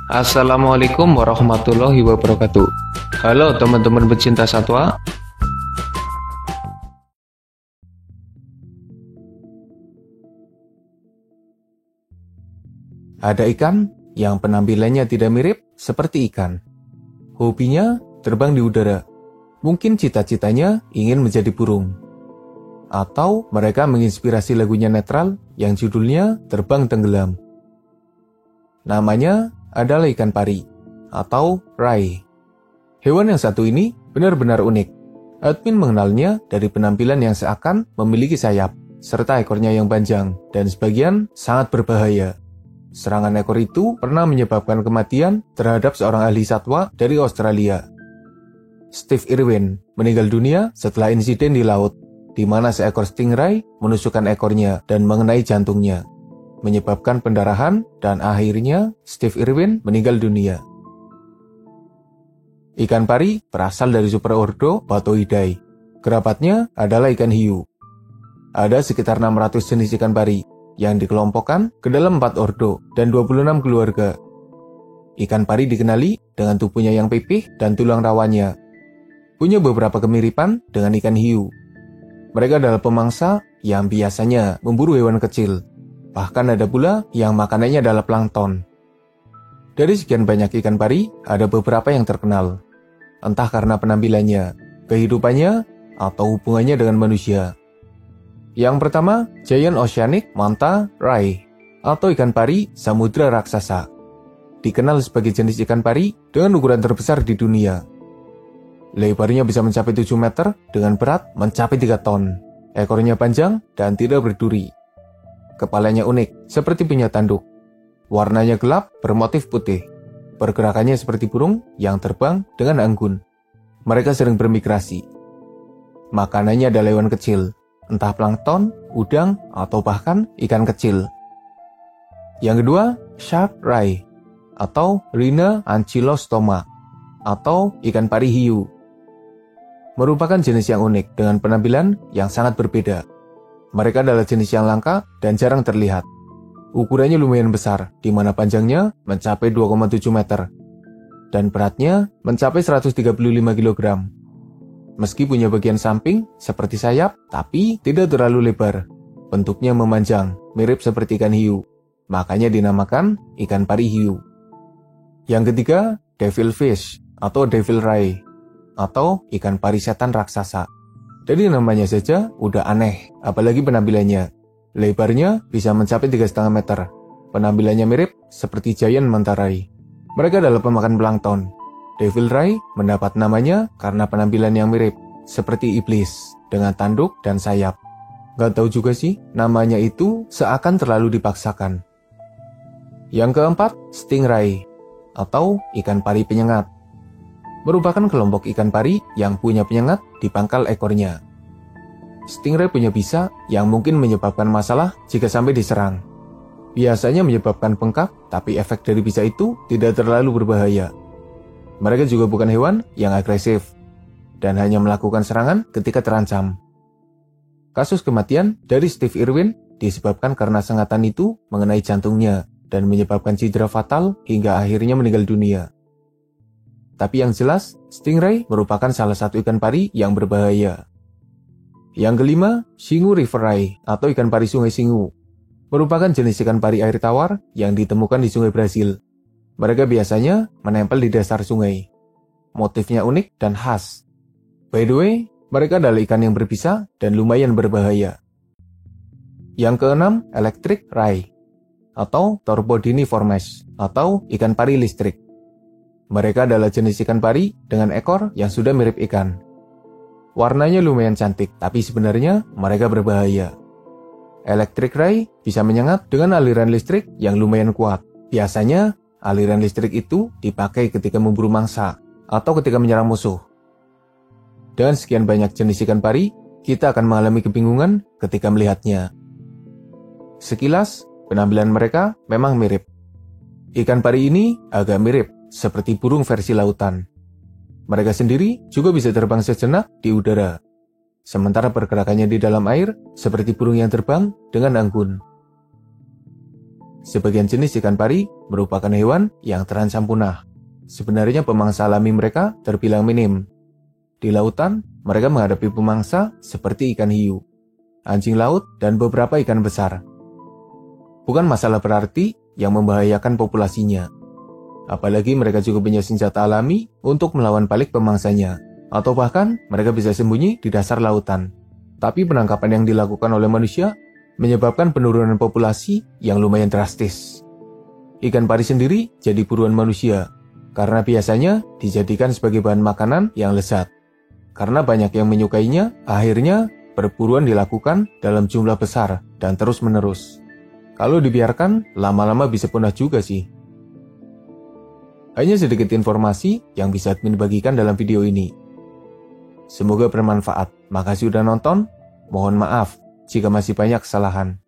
Assalamualaikum warahmatullahi wabarakatuh. Halo teman-teman pecinta satwa. Ada ikan yang penampilannya tidak mirip seperti ikan. Hobinya terbang di udara. Mungkin cita-citanya ingin menjadi burung. Atau mereka menginspirasi lagunya netral yang judulnya Terbang Tenggelam. Namanya adalah ikan pari atau rai. Hewan yang satu ini benar-benar unik. Admin mengenalnya dari penampilan yang seakan memiliki sayap, serta ekornya yang panjang dan sebagian sangat berbahaya. Serangan ekor itu pernah menyebabkan kematian terhadap seorang ahli satwa dari Australia. Steve Irwin meninggal dunia setelah insiden di laut, di mana seekor stingray menusukkan ekornya dan mengenai jantungnya, menyebabkan pendarahan dan akhirnya Steve Irwin meninggal dunia. Ikan pari berasal dari superordo Batoidae. Kerabatnya adalah ikan hiu. Ada sekitar 600 jenis ikan pari yang dikelompokkan ke dalam 4 ordo dan 26 keluarga. Ikan pari dikenali dengan tubuhnya yang pipih dan tulang rawanya. Punya beberapa kemiripan dengan ikan hiu. Mereka adalah pemangsa yang biasanya memburu hewan kecil. Bahkan ada pula yang makanannya adalah plankton. Dari sekian banyak ikan pari, ada beberapa yang terkenal. Entah karena penampilannya, kehidupannya, atau hubungannya dengan manusia. Yang pertama, Giant Oceanic Manta Rai, atau ikan pari samudra raksasa. Dikenal sebagai jenis ikan pari dengan ukuran terbesar di dunia. Lebarnya bisa mencapai 7 meter dengan berat mencapai 3 ton. Ekornya panjang dan tidak berduri. Kepalanya unik, seperti punya tanduk. Warnanya gelap, bermotif putih. Pergerakannya seperti burung yang terbang dengan anggun. Mereka sering bermigrasi. Makanannya adalah hewan kecil, entah plankton, udang, atau bahkan ikan kecil. Yang kedua, Shark Rai, atau Rhina ankylostoma, atau ikan pari hiu. Merupakan jenis yang unik dengan penampilan yang sangat berbeda. Mereka adalah jenis yang langka dan jarang terlihat. Ukurannya lumayan besar, di mana panjangnya mencapai 2,7 meter. Dan beratnya mencapai 135 kg. Meski punya bagian samping seperti sayap, tapi tidak terlalu lebar. Bentuknya memanjang, mirip seperti ikan hiu. Makanya dinamakan ikan pari hiu. Yang ketiga, devilfish atau devil ray, atau ikan pari setan raksasa. Dari namanya saja udah aneh, apalagi penampilannya. Lebarnya bisa mencapai 3,5 meter. Penampilannya mirip seperti giant manta rai. Mereka adalah pemakan plankton. Devil ray mendapat namanya karena penampilan yang mirip, seperti iblis, dengan tanduk dan sayap. Gak tahu juga sih, namanya itu seakan terlalu dipaksakan. Yang keempat, stingray, atau ikan pari penyengat. Merupakan kelompok ikan pari yang punya penyengat di pangkal ekornya. Stingray punya bisa yang mungkin menyebabkan masalah jika sampai diserang. Biasanya menyebabkan bengkak, tapi efek dari bisa itu tidak terlalu berbahaya. Mereka juga bukan hewan yang agresif, dan hanya melakukan serangan ketika terancam. Kasus kematian dari Steve Irwin disebabkan karena sengatan itu mengenai jantungnya, dan menyebabkan cedera fatal hingga akhirnya meninggal dunia. Tapi yang jelas, stingray merupakan salah satu ikan pari yang berbahaya. Yang kelima, Xingu River Rai atau ikan pari sungai Xingu. Merupakan jenis ikan pari air tawar yang ditemukan di sungai Brasil. Mereka biasanya menempel di dasar sungai. Motifnya unik dan khas. By the way, mereka adalah ikan yang berbisa dan lumayan berbahaya. Yang keenam, Electric Rai atau Torpodiniformes atau ikan pari listrik. Mereka adalah jenis ikan pari dengan ekor yang sudah mirip ikan. Warnanya lumayan cantik, tapi sebenarnya mereka berbahaya. Electric ray bisa menyengat dengan aliran listrik yang lumayan kuat. Biasanya, aliran listrik itu dipakai ketika memburu mangsa atau ketika menyerang musuh. Dengan sekian banyak jenis ikan pari, kita akan mengalami kebingungan ketika melihatnya. Sekilas, penampilan mereka memang mirip. Ikan pari ini agak mirip seperti burung versi lautan. Mereka sendiri juga bisa terbang sejenak di udara. Sementara pergerakannya di dalam air seperti burung yang terbang dengan anggun. Sebagian jenis ikan pari merupakan hewan yang terancam punah. Sebenarnya pemangsa alami mereka terbilang minim. Di lautan, mereka menghadapi pemangsa seperti ikan hiu, anjing laut, dan beberapa ikan besar. Bukan masalah berarti yang membahayakan populasinya. Apalagi mereka juga punya senjata alami untuk melawan balik pemangsanya, atau bahkan mereka bisa sembunyi di dasar lautan. Tapi penangkapan yang dilakukan oleh manusia menyebabkan penurunan populasi yang lumayan drastis. Ikan pari sendiri jadi buruan manusia, karena biasanya dijadikan sebagai bahan makanan yang lezat. Karena banyak yang menyukainya, akhirnya perburuan dilakukan dalam jumlah besar dan terus-menerus. Kalau dibiarkan, lama-lama bisa punah juga sih. Hanya sedikit informasi yang bisa admin bagikan dalam video ini. Semoga bermanfaat. Makasih udah nonton. Mohon maaf jika masih banyak kesalahan.